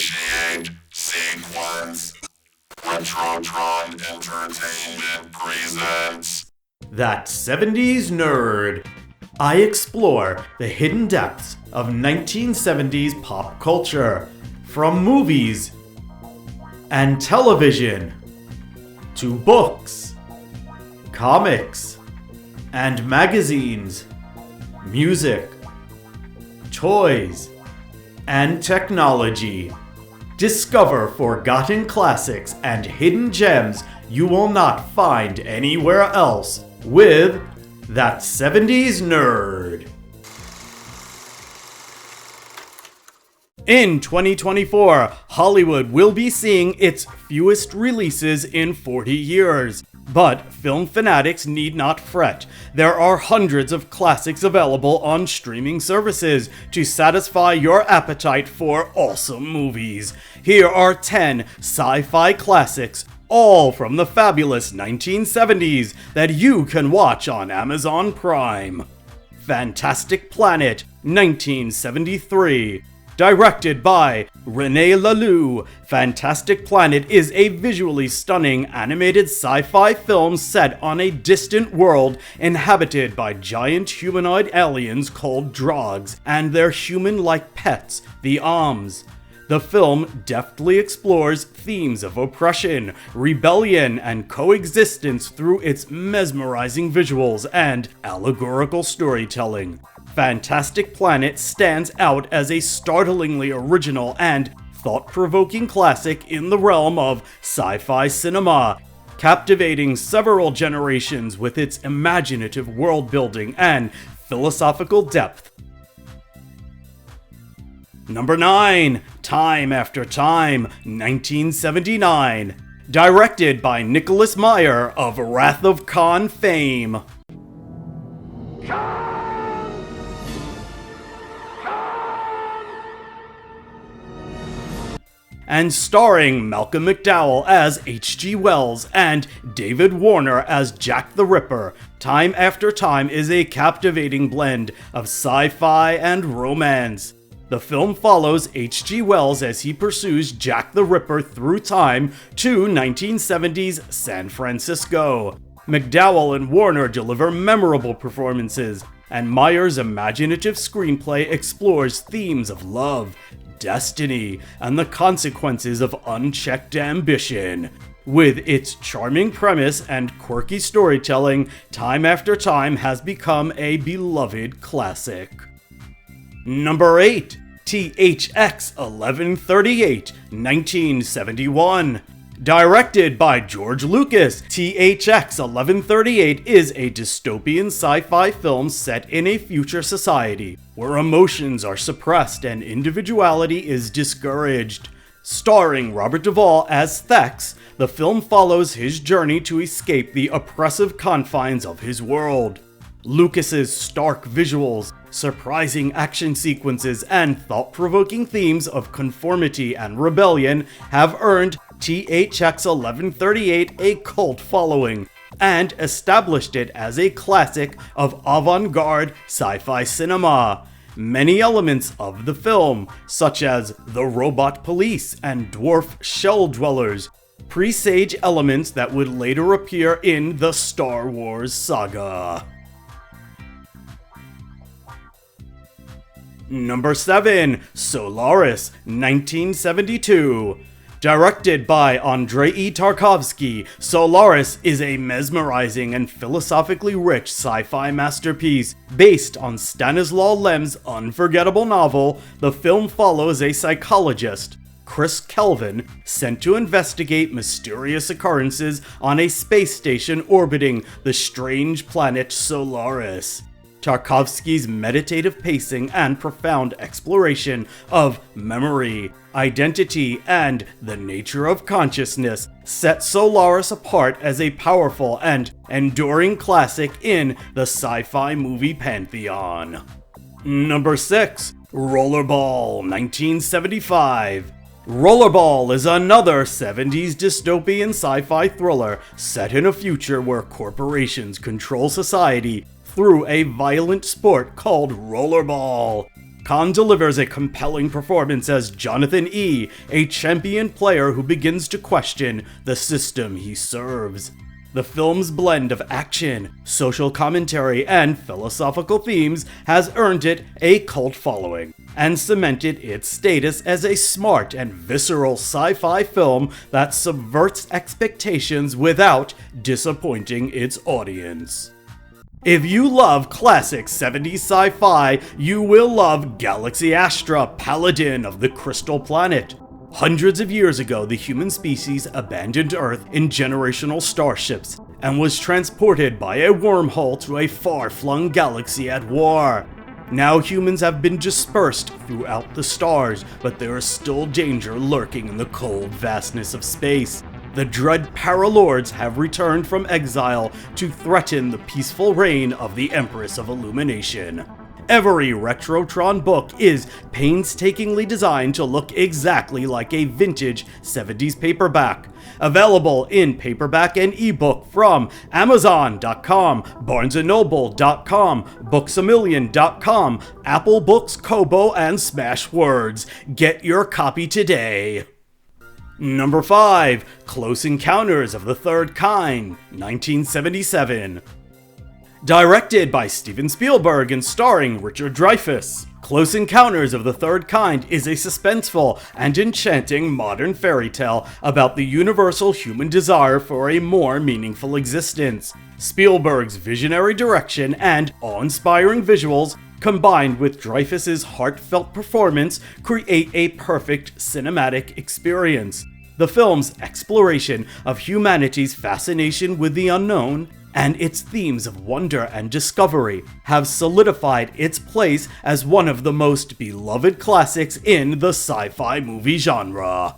Initiate sequence. Retrotron Entertainment presents That 70s Nerd. I explore the hidden depths of 1970s pop culture, from movies and television to books, comics, and magazines, music, toys, and technology. Discover forgotten classics and hidden gems you will not find anywhere else with That 70s Nerd. In 2024, Hollywood will be seeing its fewest releases in 40 years. But film fanatics need not fret. There are hundreds of classics available on streaming services to satisfy your appetite for awesome movies. Here are 10 sci-fi classics, all from the fabulous 1970s, that you can watch on Amazon Prime. Fantastic Planet, 1973. Directed by René Laloux, Fantastic Planet is a visually stunning animated sci-fi film set on a distant world inhabited by giant humanoid aliens called Drogs and their human-like pets, the Oms. The film deftly explores themes of oppression, rebellion, and coexistence through its mesmerizing visuals and allegorical storytelling. Fantastic Planet stands out as a startlingly original and thought-provoking classic in the realm of sci-fi cinema, captivating several generations with its imaginative world-building and philosophical depth. Number 9. Time After Time, 1979. Directed by Nicholas Meyer of Wrath of Khan fame. And starring Malcolm McDowell as H.G. Wells and David Warner as Jack the Ripper, Time After Time is a captivating blend of sci-fi and romance. The film follows H.G. Wells as he pursues Jack the Ripper through time to 1970s San Francisco. McDowell and Warner deliver memorable performances, and Meyer's imaginative screenplay explores themes of love, destiny, and the consequences of unchecked ambition. With its charming premise and quirky storytelling, Time After Time has become a beloved classic. Number 8. THX 1138, 1971. Directed by George Lucas, THX 1138 is a dystopian sci-fi film set in a future society where emotions are suppressed and individuality is discouraged. Starring Robert Duvall as Thex, the film follows his journey to escape the oppressive confines of his world. Lucas's stark visuals, surprising action sequences, and thought-provoking themes of conformity and rebellion have earned THX 1138 a cult following, and established it as a classic of avant-garde sci-fi cinema. Many elements of the film, such as the robot police and dwarf shell dwellers, presage elements that would later appear in the Star Wars saga. Number 7. Solaris, 1972. Directed by Andrei Tarkovsky, Solaris is a mesmerizing and philosophically rich sci-fi masterpiece. Based on Stanislaw Lem's unforgettable novel, the film follows a psychologist, Chris Kelvin, sent to investigate mysterious occurrences on a space station orbiting the strange planet Solaris. Tarkovsky's meditative pacing and profound exploration of memory, identity, and the nature of consciousness set Solaris apart as a powerful and enduring classic in the sci-fi movie pantheon. Number 6. Rollerball, 1975. Rollerball is another 70s dystopian sci-fi thriller set in a future where corporations control society through a violent sport called rollerball. Khan delivers a compelling performance as Jonathan E., a champion player who begins to question the system he serves. The film's blend of action, social commentary, and philosophical themes has earned it a cult following, and cemented its status as a smart and visceral sci-fi film that subverts expectations without disappointing its audience. If you love classic 70s sci-fi, you will love Galaxy Astra, Paladin of the Crystal Planet. Hundreds of years ago, the human species abandoned Earth in generational starships and was transported by a wormhole to a far-flung galaxy at war. Now humans have been dispersed throughout the stars, but there is still danger lurking in the cold vastness of space. The dread Paralords have returned from exile to threaten the peaceful reign of the Empress of Illumination. Every Retrotron book is painstakingly designed to look exactly like a vintage 70s paperback. Available in paperback and ebook from Amazon.com, BarnesandNoble.com, Booksamillion.com, Apple Books, Kobo, and Smashwords. Get your copy today. Number 5. Close Encounters of the Third Kind, 1977. Directed by Steven Spielberg and starring Richard Dreyfuss, Close Encounters of the Third Kind is a suspenseful and enchanting modern fairy tale about the universal human desire for a more meaningful existence. Spielberg's visionary direction and awe-inspiring visuals, combined with Dreyfuss's heartfelt performance, create a perfect cinematic experience. The film's exploration of humanity's fascination with the unknown and its themes of wonder and discovery have solidified its place as one of the most beloved classics in the sci-fi movie genre.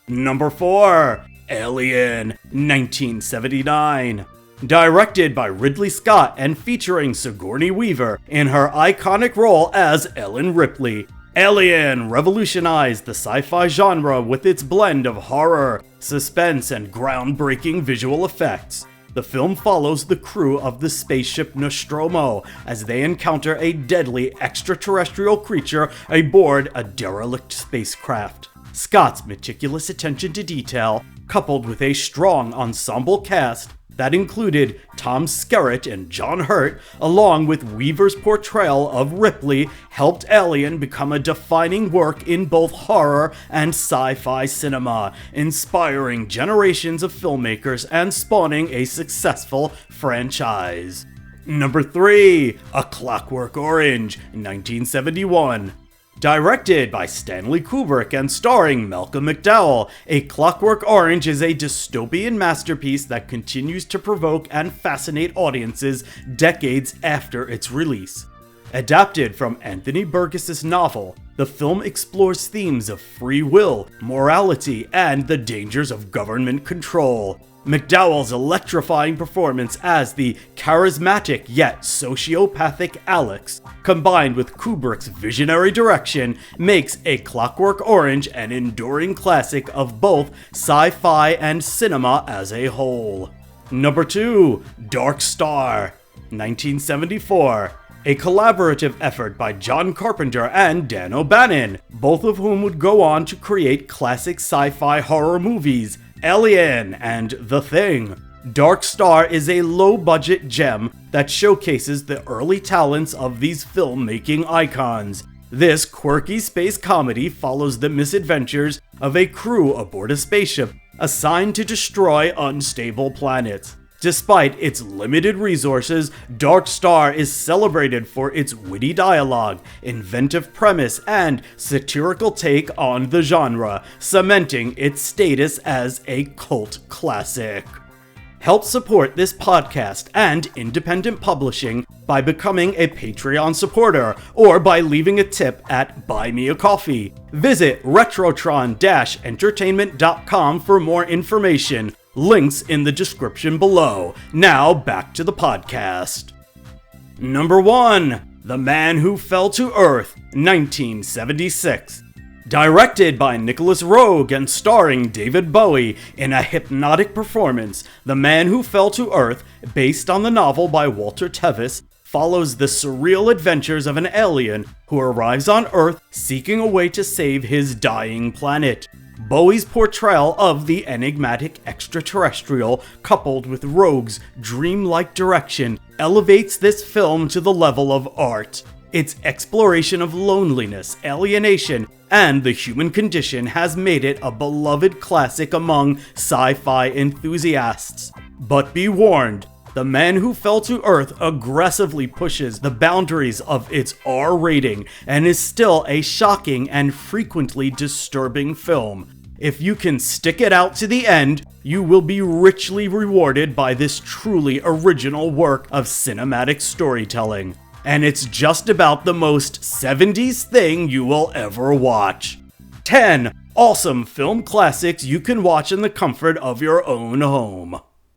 Number 4. Alien, 1979. Directed by Ridley Scott and featuring Sigourney Weaver in her iconic role as Ellen Ripley, Alien revolutionized the sci-fi genre with its blend of horror, suspense, and groundbreaking visual effects. The film follows the crew of the spaceship Nostromo as they encounter a deadly extraterrestrial creature aboard a derelict spacecraft. Scott's meticulous attention to detail, coupled with a strong ensemble cast that included Tom Skerritt and John Hurt, along with Weaver's portrayal of Ripley, helped Alien become a defining work in both horror and sci-fi cinema, inspiring generations of filmmakers and spawning a successful franchise. Number 3. A Clockwork Orange, 1971. Directed by Stanley Kubrick and starring Malcolm McDowell, A Clockwork Orange is a dystopian masterpiece that continues to provoke and fascinate audiences decades after its release. Adapted from Anthony Burgess's novel, the film explores themes of free will, morality, and the dangers of government control. McDowell's electrifying performance as the charismatic yet sociopathic Alex, combined with Kubrick's visionary direction, makes A Clockwork Orange an enduring classic of both sci-fi and cinema as a whole. Number 2. Dark Star, 1974. A collaborative effort by John Carpenter and Dan O'Bannon, both of whom would go on to create classic sci-fi horror movies Alien and The Thing. Dark Star is a low-budget gem that showcases the early talents of these filmmaking icons. This quirky space comedy follows the misadventures of a crew aboard a spaceship assigned to destroy unstable planets. Despite its limited resources, Dark Star is celebrated for its witty dialogue, inventive premise, and satirical take on the genre, cementing its status as a cult classic. Help support this podcast and independent publishing by becoming a Patreon supporter or by leaving a tip at Buy Me a Coffee. Visit retrotron-entertainment.com for more information. Links in the description below. Now back to the podcast. Number 1. The Man Who Fell to Earth, 1976. Directed by Nicholas Roeg and starring David Bowie in a hypnotic performance, The Man Who Fell to Earth, based on the novel by Walter Tevis, follows the surreal adventures of an alien who arrives on Earth seeking a way to save his dying planet. Bowie's portrayal of the enigmatic extraterrestrial, coupled with Rogue's dreamlike direction, elevates this film to the level of art. Its exploration of loneliness, alienation, and the human condition has made it a beloved classic among sci-fi enthusiasts. But be warned, The Man Who Fell to Earth aggressively pushes the boundaries of its R rating and is still a shocking and frequently disturbing film. If you can stick it out to the end, you will be richly rewarded by this truly original work of cinematic storytelling. And it's just about the most 70s thing you will ever watch. 10 awesome film classics you can watch in the comfort of your own home.